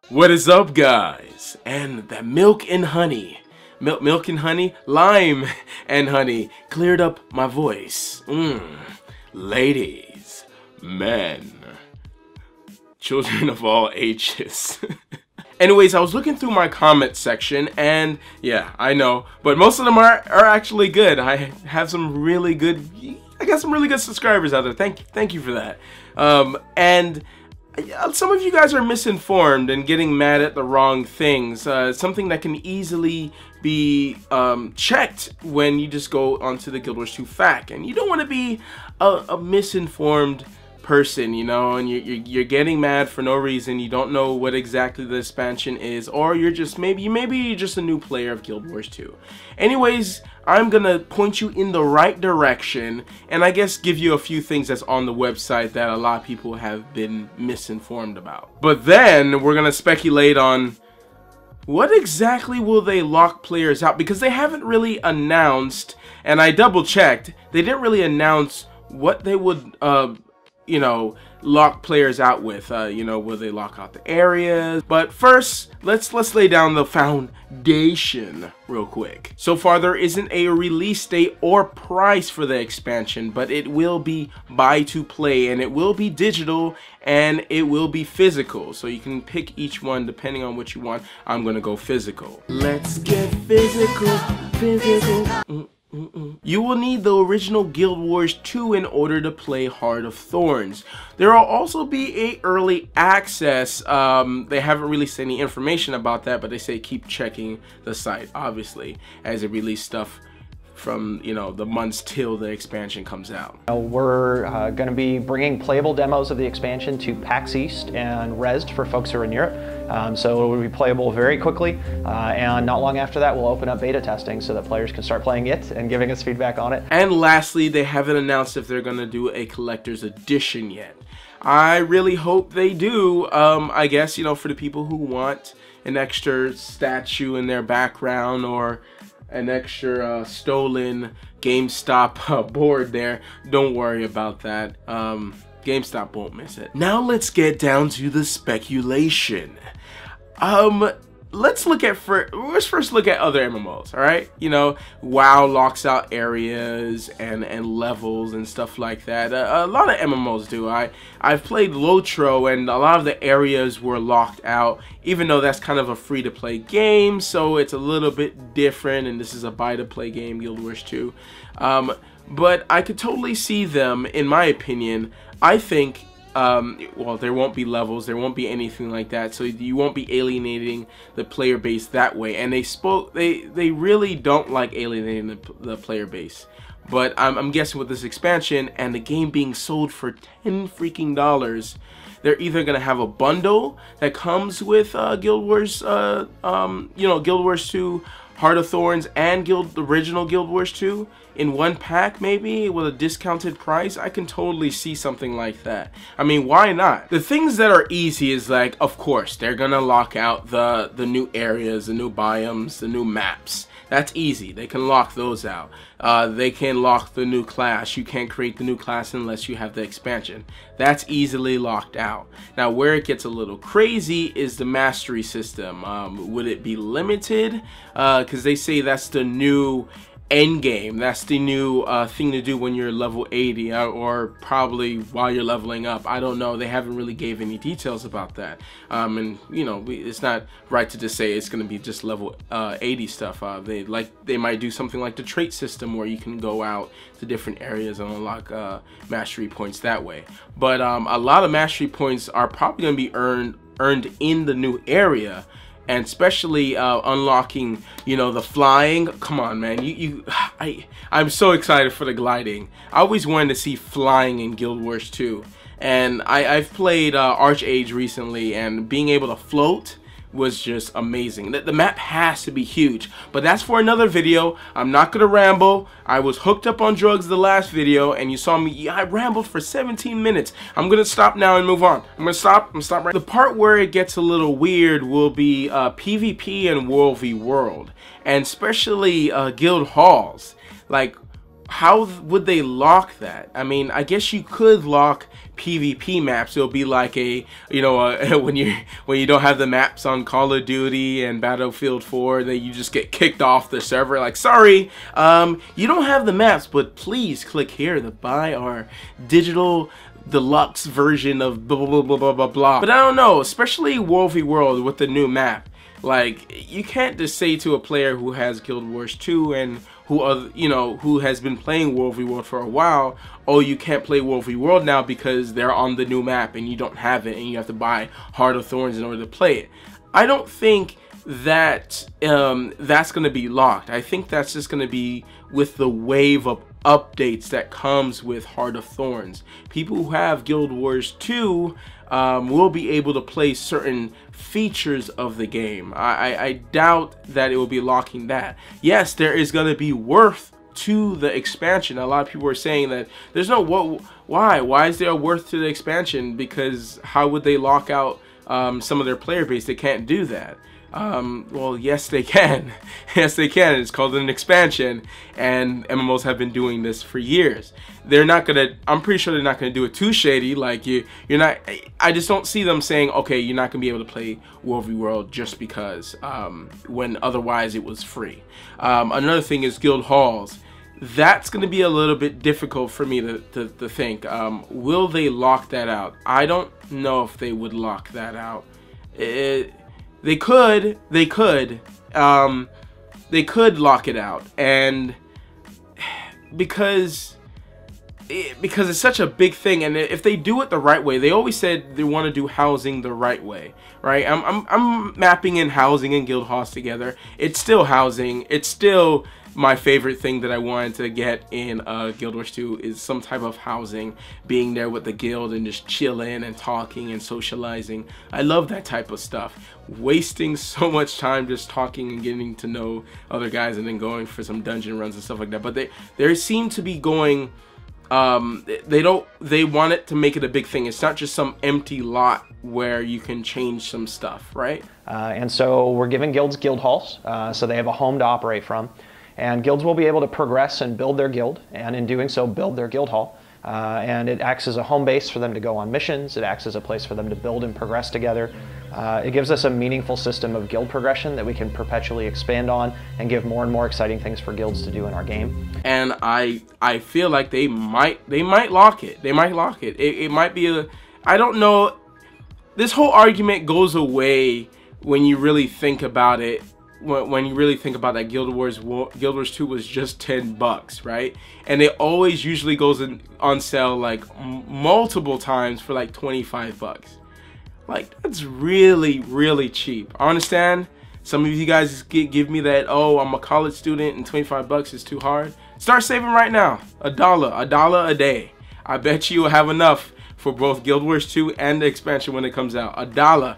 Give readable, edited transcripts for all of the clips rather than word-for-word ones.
What is up, guys? And that milk and honey, milk and honey, lime and honey cleared up my voice. Ladies, men, children of all ages. Anyways, I was looking through my comment section, and yeah, I know, but most of them are actually good. I have some really good, I got some really good subscribers out there. Thank you for that. And some of you guys are misinformed and getting mad at the wrong things. Something that can easily be checked when you just go onto the Guild Wars 2 FAQ, and you don't want to be a misinformed person, you know, and you're getting mad for no reason. You don't know what exactly the expansion is, or you're just maybe you're just a new player of Guild Wars 2. Anyways, I'm gonna point you in the right direction, and I guess give you a few things that's on the website that a lot of people have been misinformed about. But then we're gonna speculate on what exactly will they lock players out, because they haven't really announced, and I double checked, they didn't really announce what they would you know, lock players out with. You know, will they lock out the areas? But first, let's lay down the foundation real quick. So far, there isn't a release date or price for the expansion, but it will be buy to play, and it will be digital, and it will be physical. So you can pick each one depending on what you want. I'm gonna go physical. Let's get physical. You will need the original Guild Wars 2 in order to play Heart of Thorns. There will also be a early access. They haven't released any information about that, but they say keep checking the site, obviously, as they release stuff from, you know, the months till the expansion comes out. We're going to be bringing playable demos of the expansion to PAX East and Rezzed for folks who are in Europe. So it will be playable very quickly, and not long after that we'll open up beta testing so that players can start playing it and giving us feedback on it. And lastly, they haven't announced if they're going to do a collector's edition yet. I really hope they do. I guess, you know, for the people who want an extra statue in their background, or an extra stolen GameStop board there, don't worry about that. GameStop won't miss it. Now let's get down to the speculation. Let's first look at other MMOs, all right? You know, WoW locks out areas and levels and stuff like that. A lot of MMOs do. I've played Lotro, and a lot of the areas were locked out, even though that's kind of a free-to-play game, so it's a little bit different, and this is a buy-to-play game, Guild Wars 2. But I could totally see them, in my opinion. I think well, there won't be levels, there won't be anything like that, so you won't be alienating the player base that way. And they really don't like alienating the player base. But I'm guessing with this expansion and the game being sold for $10 freaking, they're either gonna have a bundle that comes with Guild Wars, you know, Guild Wars 2, Heart of Thorns, and the original Guild Wars 2 in one pack, maybe with a discounted price. I can totally see something like that. I mean, why not? The things that are easy is, like, of course, they're gonna lock out the new areas, the new biomes, the new maps. That's easy. They can lock those out. They can lock the new class. You can't create the new class unless you have the expansion. That's easily locked out. Now, where it gets a little crazy is the mastery system. Would it be limited? Because they say that's the new end game. That's the new thing to do when you're level 80, or probably while you're leveling up. I don't know. They haven't really gave any details about that. And you know, it's not right to just say it's going to be just level 80 stuff. They might do something like the trait system, where you can go out to different areas and unlock mastery points that way. But a lot of mastery points are probably going to be earned in the new area. And especially unlocking, you know, the flying. Come on, man. I'm so excited for the gliding. I always wanted to see flying in Guild Wars 2. And I've played Archage recently, and being able to float was just amazing. The map has to be huge, but that's for another video. I'm not gonna ramble. I was hooked up on drugs the last video, and you saw me. Yeah, I rambled for 17 minutes. I'm gonna stop now and move on. I'm gonna stop right. The part where it gets a little weird will be PvP and World v World, and especially guild halls. Like, how would they lock that? I mean, I guess you could lock PvP maps. It'll be like a, you know, when you don't have the maps on Call of Duty and Battlefield 4, that you just get kicked off the server. Like, sorry, you don't have the maps, but please click here to buy our digital deluxe version of blah blah blah blah blah blah. But I don't know, especially World v World with the new map. Like, you can't just say to a player who has Guild Wars 2 and who has been playing World v World for a while, oh, you can't play World v World now because they're on the new map and you don't have it and you have to buy Heart of Thorns in order to play it. I don't think that that's going to be locked. I think that's just going to be with the wave of updates that comes with Heart of Thorns. People who have Guild Wars 2 will be able to play certain features of the game. I doubt that it will be locking that. Yes, there is going to be worth to the expansion. A lot of people are saying that there's no why is there a worth to the expansion, because how would they lock out some of their player base? They can't do that. Well, yes they can. Yes they can. It's called an expansion, and MMOs have been doing this for years. They're not gonna, I'm pretty sure they're not gonna do it too shady. Like, you're not, I just don't see them saying, okay, you're not gonna be able to play World v World just because, when otherwise it was free. Another thing is guild halls. That's going to be a little bit difficult for me to think. Will they lock that out? I don't know if they would lock that out. They could lock it out, and because it's such a big thing, and if they do it the right way, they always said they want to do housing the right way, right? I'm mapping in housing and guild halls together. It's still housing. It's still my favorite thing that I wanted to get in Guild Wars 2 is some type of housing, being there with the guild and just chilling and talking and socializing. I love that type of stuff. Wasting so much time just talking and getting to know other guys and then going for some dungeon runs and stuff like that. But they seem to be going, they want it to make it a big thing. It's not just some empty lot where you can change some stuff, right? And so we're giving guilds guild halls, so they have a home to operate from. And guilds will be able to progress and build their guild, and in doing so build their guild hall. And it acts as a home base for them to go on missions. It acts as a place for them to build and progress together. It gives us a meaningful system of guild progression that we can perpetually expand on and give more and more exciting things for guilds to do in our game. And I feel like they might lock it. They might lock it. It might be a, I don't know. This whole argument goes away when you really think about it. When you really think about that, Guild Wars 2 was just $10, right? And it always usually goes on sale like multiple times for like $25. Like, that's really, really cheap. I understand some of you guys give me that, oh, I'm a college student and $25 is too hard. Start saving right now. $1 a day. I bet you will have enough for both Guild Wars 2 and the expansion when it comes out. $1.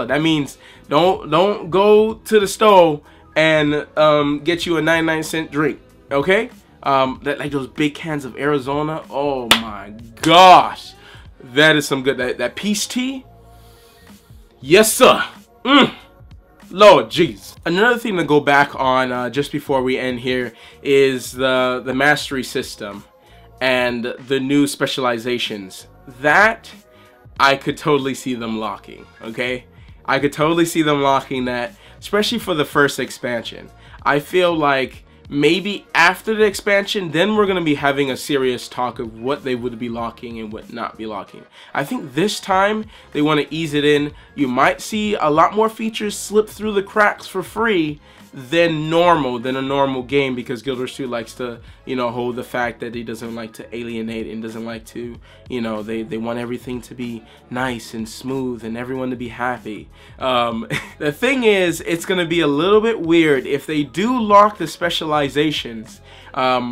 That means don't go to the store and get you a 99-cent drink, okay? That, like those big cans of Arizona. Oh my gosh, that is some good. That peace tea. Yes, sir. Lord jeez. Another thing to go back on just before we end here is the mastery system and the new specializations. That I could totally see them locking, okay? I could totally see them locking that, especially for the first expansion. I feel like maybe after the expansion, then we're going to be having a serious talk of what they would be locking and what not be locking. I think this time they want to ease it in. You might see a lot more features slip through the cracks for free than a normal game, because Guild Wars 2 likes to, you know, hold the fact that he doesn't like to alienate and doesn't like to, you know, they want everything to be nice and smooth and everyone to be happy. The thing is, it's going to be a little bit weird if they do lock the specializations.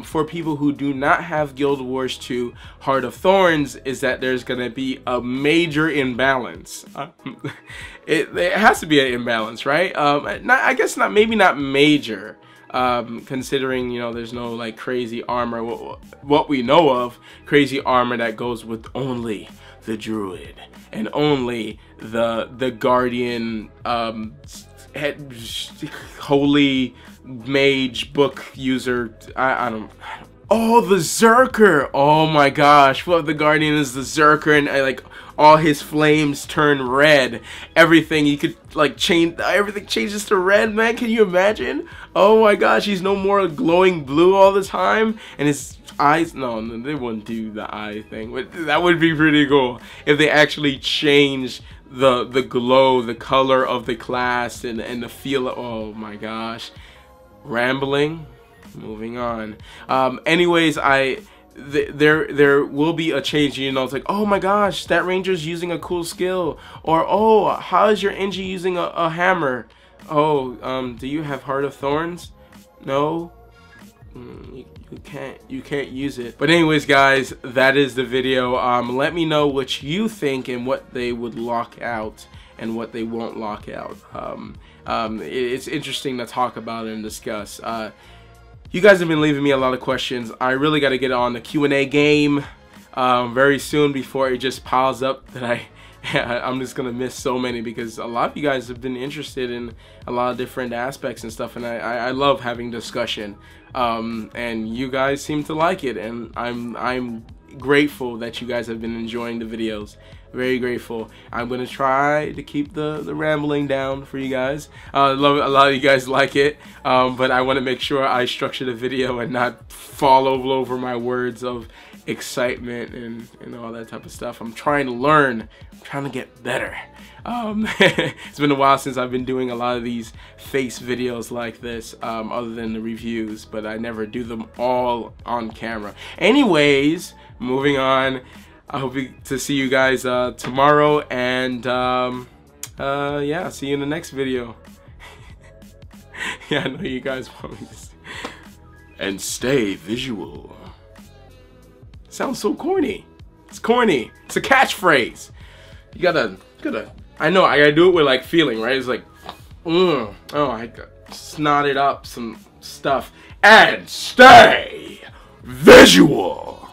For people who do not have Guild Wars 2 Heart of Thorns, is that there's going to be a major imbalance. It has to be an imbalance, right? I guess maybe not major, considering, you know, there's no like crazy armor, what we know of, crazy armor that goes with only the druid and only the guardian holy mage book user. I don't Oh, the Zerker. Oh my gosh. What if the Guardian is the Zerker and like all his flames turn red? Everything you could like change, everything changes to red, man. Can you imagine? Oh my gosh, he's no more glowing blue all the time, and his eyes, no, they wouldn't do the eye thing, but that would be pretty cool if they actually change the glow, the color of the class, and the feel. Oh my gosh. Rambling, moving on. Anyways, there will be a change. You know, it's like, oh my gosh, Stat Ranger's using a cool skill, or oh, how is your Engie using a hammer? Oh, do you have Heart of Thorns? No. You can't use it. But anyways, guys, that is the video. Let me know what you think and what they would lock out and what they won't lock out. It's interesting to talk about and discuss. You guys have been leaving me a lot of questions. I really got to get on the Q&A game very soon before it just piles up that I'm just gonna miss so many, because a lot of you guys have been interested in a lot of different aspects and stuff, and I love having discussion, and you guys seem to like it, and I'm grateful that you guys have been enjoying the videos. Very grateful. I'm gonna try to keep the rambling down for you guys. A lot of you guys like it, but I want to make sure I structure the video and not fall all over my words of excitement and all that type of stuff. I'm trying to learn. I'm trying to get better. It's been a while since I've been doing a lot of these face videos like this, other than the reviews, but I never do them all on camera. Anyways, moving on. I hope to see you guys tomorrow, and yeah, see you in the next video. Yeah, I know you guys want me to see. And stay visual. Sounds so corny. It's corny. It's a catchphrase. You gotta, I know, I gotta do it with like feeling, right? It's like, oh, I got snotted up some stuff. And stay visual.